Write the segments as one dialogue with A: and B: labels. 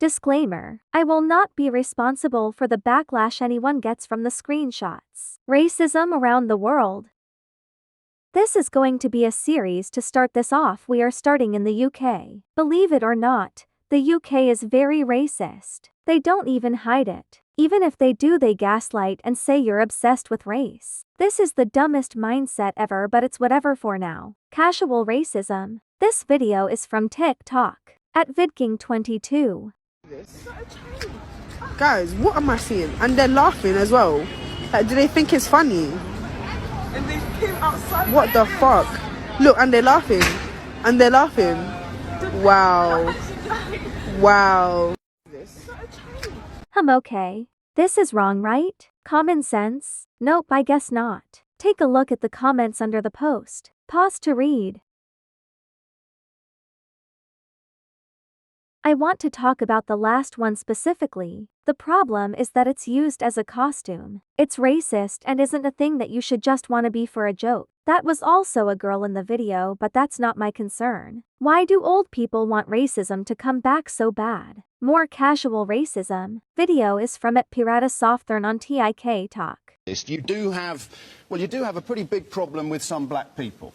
A: Disclaimer: I will not be responsible for the backlash anyone gets from the screenshots. Racism around the world. This is going to be a series. To start this off, we are starting in the UK. Believe it or not, the UK is very racist. They don't even hide it. Even if they do, they gaslight and say you're obsessed with race. This is the dumbest mindset ever, but it's whatever for now. Casual racism. This video is from TikTok at VidKing22.
B: Guys, what am I seeing? And they're laughing as well. Like, do they think it's funny?
C: And they came outside.
B: What the fuck? Look, and they're laughing. And they're laughing. Wow. Wow.
A: Okay. This is wrong, right? Common sense? Nope, I guess not. Take a look at the comments under the post. Pause to read. I want to talk about the last one specifically. The problem is that it's used as a costume. It's racist and isn't a thing that you should just want to be for a joke. That was also a girl in the video, but that's not my concern. Why do old people want racism to come back so bad? More casual racism. Video is from @Pirata Softhorn on TikTok.
D: You do have a pretty big problem with some black people.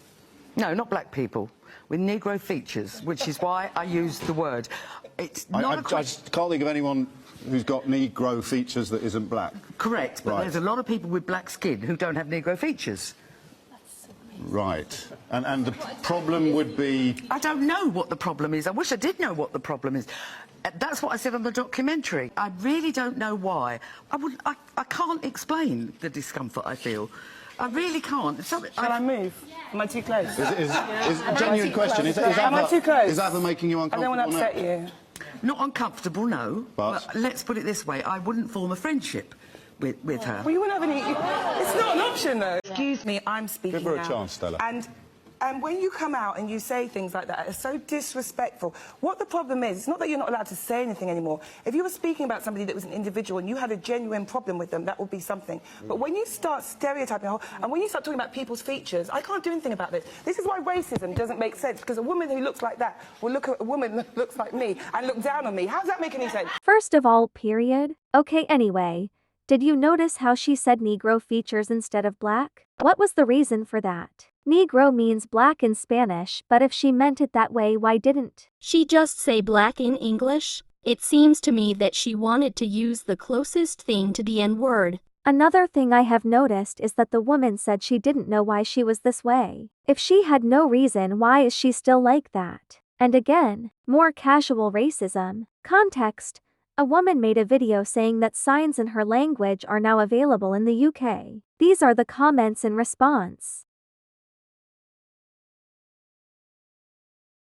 C: No, not black people. With Negro features, which is why I used the word. It's not
D: I just can't think of anyone who's got Negro features that isn't black.
C: correct, but
D: Right.
C: there's a lot of people with black skin who don't have Negro features.
D: Right. And the problem would be...
C: I don't know what the problem is. I wish I did know what the problem is. That's what I said on the documentary. I really don't know why. I can't explain the discomfort I feel. I really can't.
E: Shall I move? Am I too close?
D: Is genuine question.
E: Am I too close?
D: Is that for making you
E: I
D: uncomfortable?
E: don't want to upset you.
C: Not uncomfortable, no.
D: But?
C: Let's put it this way. I wouldn't form a friendship with her.
E: Well, you wouldn't have any... It's not an option, though. Excuse me, I'm speaking
D: Give her a
E: now.
D: chance, Stella.
E: And when you come out and you say things like that, it's so disrespectful. What the problem is, it's not that you're not allowed to say anything anymore. If you were speaking about somebody that was an individual and you had a genuine problem with them, that would be something. But when you start stereotyping, and when you start talking about people's features, I can't do anything about this. This is why racism doesn't make sense, because a woman who looks like that will look at a woman that looks like me and look down on me. How does that make any sense?
A: First of all, period. Okay, anyway. Did you notice how she said Negro features instead of black? What was the reason for that? Negro means black in Spanish, but if she meant it that way, why didn't
F: she just say black in English? It seems to me that she wanted to use the closest thing to the N-word.
A: Another thing I have noticed is that the woman said she didn't know why she was this way. If she had no reason, why is she still like that? And again, more casual racism. Context: a woman made a video saying that signs in her language are now available in the UK. These are the comments in response.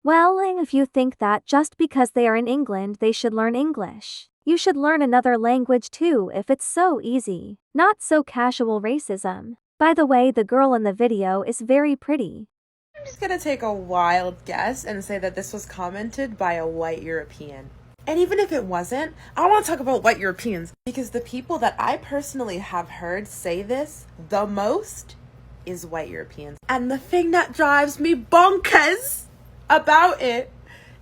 A: Well, if you think that just because they are in England they should learn English, you should learn another language too if it's so easy. Not so casual racism. By the way, the girl in the video is very pretty.
G: I'm just gonna take a wild guess and say that this was commented by a white European. And even if it wasn't, I don't want to talk about white Europeans, because the people that I personally have heard say this the most is white Europeans. And the thing that drives me bonkers about it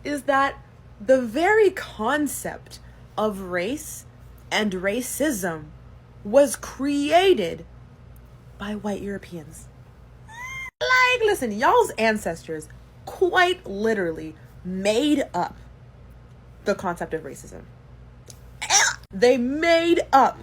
G: is that the very concept of race and racism was created by white Europeans. Like, listen, y'all's ancestors quite literally made up the concept of racism. They made up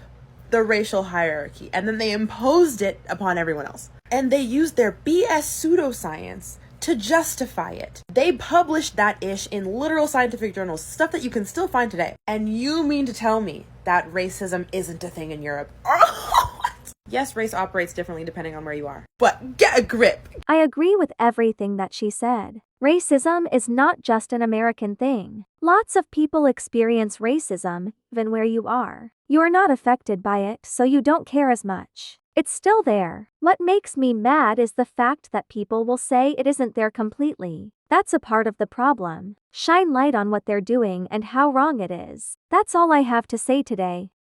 G: the racial hierarchy and then they imposed it upon everyone else. And they used their BS pseudoscience to justify it. They published that ish in literal scientific journals, stuff that you can still find today. And you mean to tell me that racism isn't a thing in Europe? Yes, race operates differently depending on where you are, but get a grip.
A: I agree with everything that she said. Racism is not just an American thing. Lots of people experience racism, even where you are. You're not affected by it, so you don't care as much. It's still there. What makes me mad is the fact that people will say it isn't there completely. That's a part of the problem. Shine light on what they're doing and how wrong it is. That's all I have to say today.